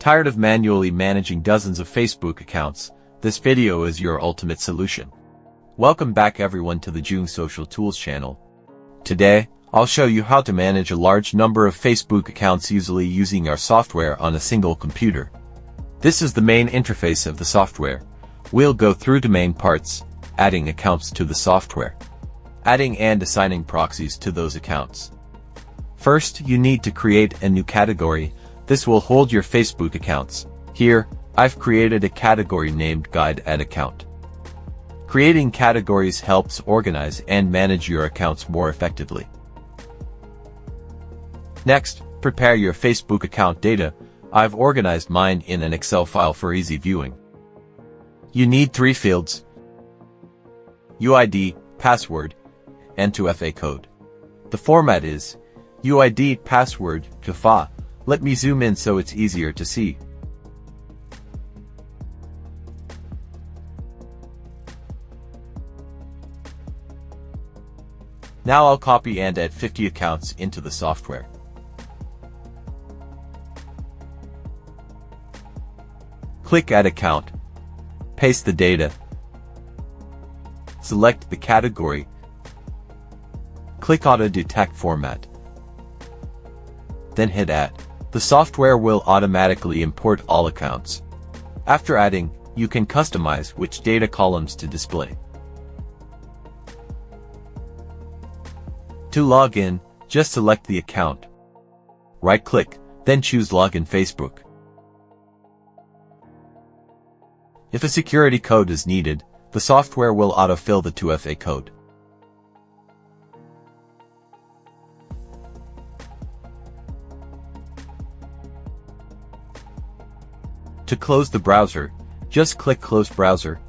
Tired of manually managing dozens of Facebook accounts? This video is your ultimate solution. Welcome back everyone to the Chung Social Tools channel. Today, I'll show you how to manage a large number of Facebook accounts easily using our software on a single computer. This is the main interface of the software. We'll go through the main parts: adding accounts to the software, adding and assigning proxies to those accounts. First, you need to create a new category. This will hold your Facebook accounts. Here, I've created a category named Guide Add Account. Creating categories helps organize and manage your accounts more effectively. Next, prepare your Facebook account data. I've organized mine in an Excel file for easy viewing. You need 3 fields: UID, password, and 2FA code. The format is UID, password, 2FA. Let me zoom in so it's easier to see. Now I'll copy and add 50 accounts into the software. Click Add Account. Paste the data. Select the category. Click Auto Detect Format. Then hit Add. The software will automatically import all accounts. After adding, you can customize which data columns to display. To log in, just select the account. Right-click, then choose Login Facebook. If a security code is needed, the software will autofill the 2FA code. To close the browser, just click Close Browser.